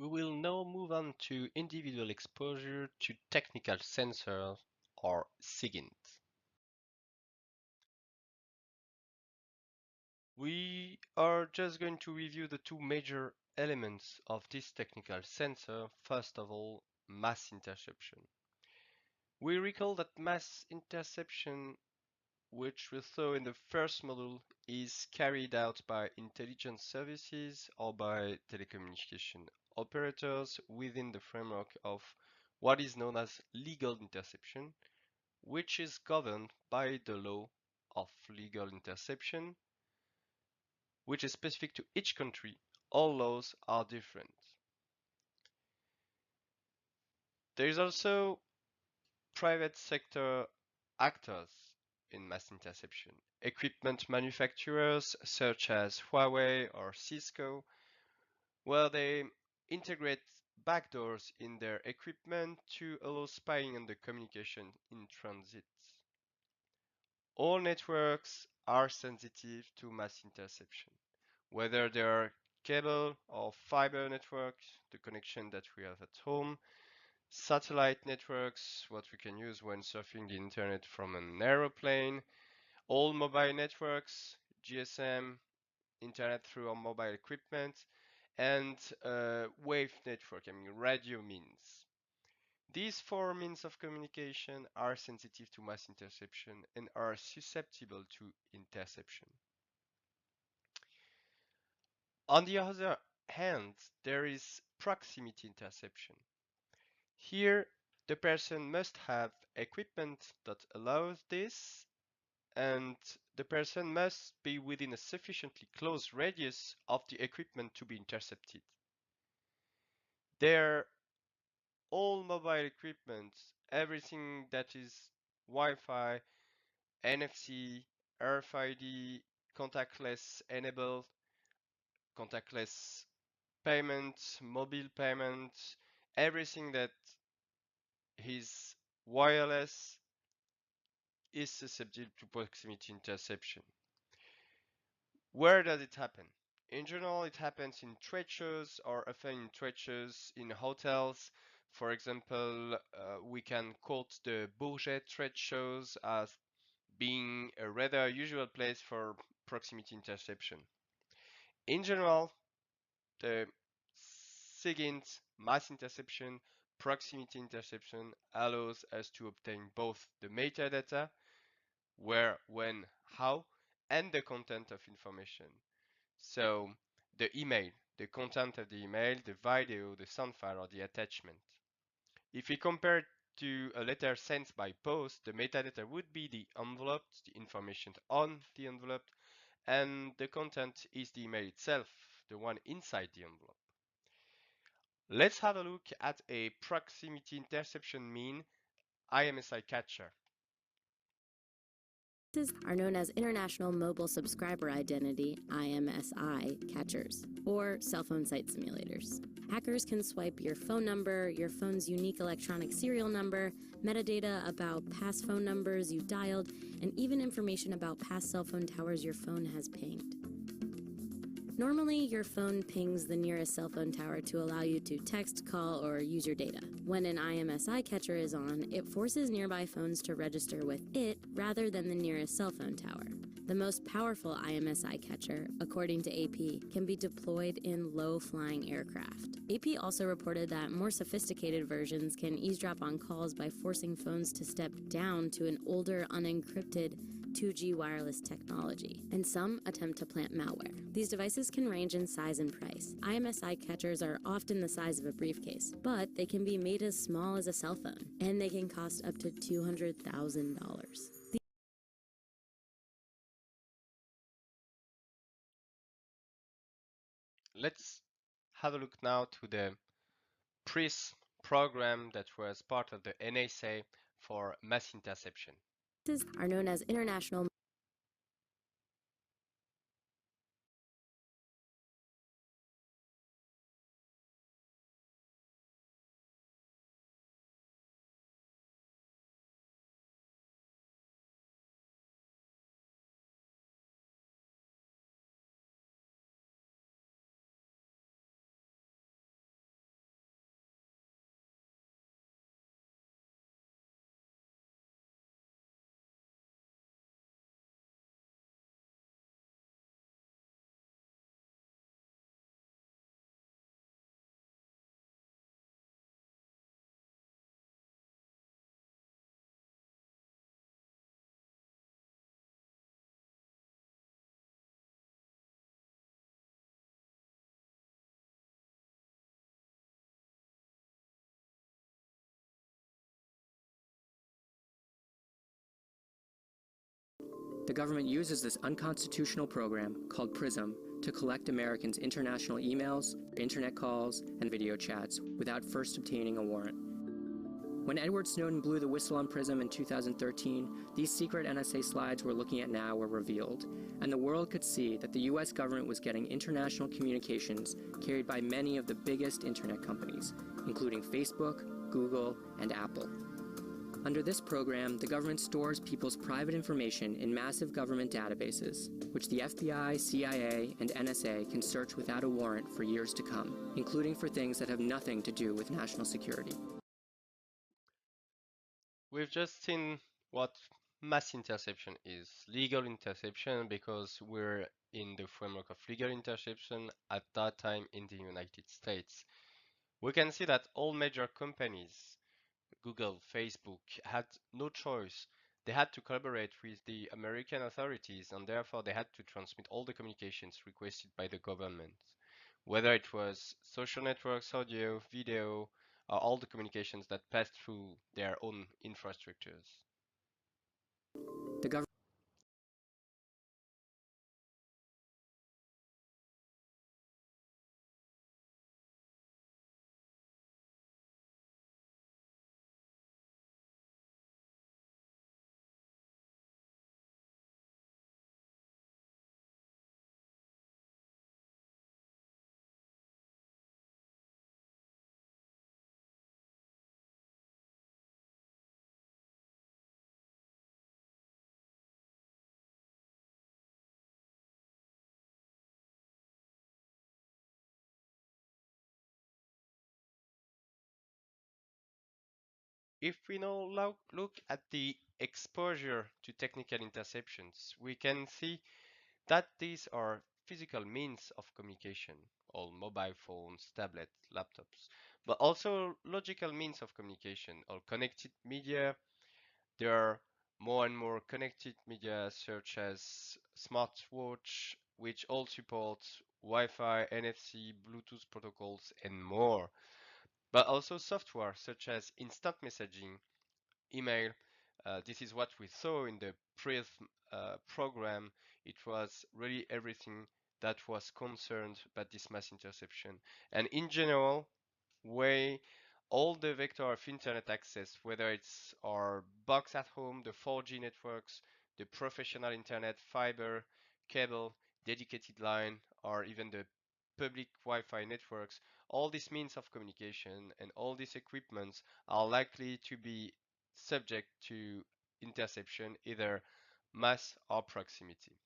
We will now move on to individual exposure to technical sensors, or Sigint. We are just going to review the two major elements of this technical sensor. First of all, mass interception. We recall that mass interception, which we saw in the first module, is carried out by intelligence services or by telecommunication operators within the framework of what is known as legal interception, which is governed by the law of legal interception, which is specific to each country. All laws are different. There is also private sector actors in mass interception. Equipment manufacturers such as Huawei or Cisco, where they integrate backdoors in their equipment to allow spying on the communication in transit. All networks are sensitive to mass interception, whether they are cable or fiber networks, the connection that we have at home, satellite networks, what we can use when surfing the internet from an aeroplane, all mobile networks, GSM, internet through our mobile equipment, and wave network, radio means. These four means of communication are sensitive to mass interception and are susceptible to interception. On the other hand, there is proximity interception. Here, the person must have equipment that allows this, and the person must be within a sufficiently close radius of the equipment to be intercepted. They're all mobile equipment, everything that is Wi-Fi, NFC, RFID, contactless enabled, contactless payment, mobile payment, everything that is wireless is susceptible to proximity interception. Where does it happen? In general, it happens in trade shows or often in trade shows in hotels. For example, we can quote the Bourget trade shows as being a rather usual place for proximity interception. In general, the Sigint mass interception, proximity interception allows us to obtain both the metadata, where, when, how, and the content of information. So the email, the content of the email, the video, the sound file, or the attachment. If we compare it to a letter sent by post, the metadata would be the envelope, the information on the envelope, and the content is the email itself, the one inside the envelope. Let's have a look at a proximity interception mean IMSI catcher. Are known as International Mobile Subscriber Identity (IMSI) catchers, or cell phone site simulators. Hackers can swipe your phone number, your phone's unique electronic serial number, metadata about past phone numbers you dialed, and even information about past cell phone towers your phone has pinged. Normally, your phone pings the nearest cell phone tower to allow you to text, call, or use your data. When an IMSI catcher is on, it forces nearby phones to register with it rather than the nearest cell phone tower. The most powerful IMSI catcher, according to AP, can be deployed in low-flying aircraft. AP also reported that more sophisticated versions can eavesdrop on calls by forcing phones to step down to an older, unencrypted 2G wireless technology, and some attempt to plant malware. These devices can range in size and price. IMSI catchers are often the size of a briefcase, but they can be made as small as a cell phone, and they can cost up to $200,000. Let's have a look now to the PRIS program that was part of the NSA for mass interception. Are known as International The government uses this unconstitutional program, called PRISM, to collect Americans' international emails, internet calls, and video chats without first obtaining a warrant. When Edward Snowden blew the whistle on PRISM in 2013, these secret NSA slides we're looking at now were revealed, and the world could see that the US government was getting international communications carried by many of the biggest internet companies, including Facebook, Google, and Apple. Under this program, the government stores people's private information in massive government databases, which the FBI, CIA, and NSA can search without a warrant for years to come, including for things that have nothing to do with national security. We've just seen what mass interception is. Legal interception, because we're in the framework of legal interception at that time in the United States. We can see that all major companies, Google, Facebook, had no choice. They had to collaborate with the American authorities, and therefore they had to transmit all the communications requested by the government, whether it was social networks, audio, video, or all the communications that passed through their own infrastructures. The government If we now look at the exposure to technical interceptions, we can see that these are physical means of communication, all mobile phones, tablets, laptops, but also logical means of communication, all connected media. There are more and more connected media such as smartwatch, which all support Wi-Fi, NFC, Bluetooth protocols, and more. But also software such as instant messaging, email. This is what we saw in the PRISM program. It was really everything that was concerned about this mass interception. And in general, way all the vector of internet access, whether it's our box at home, the 4G networks, the professional internet, fiber, cable, dedicated line, or even the public Wi-Fi networks, all these means of communication and all these equipments are likely to be subject to interception, either mass or proximity.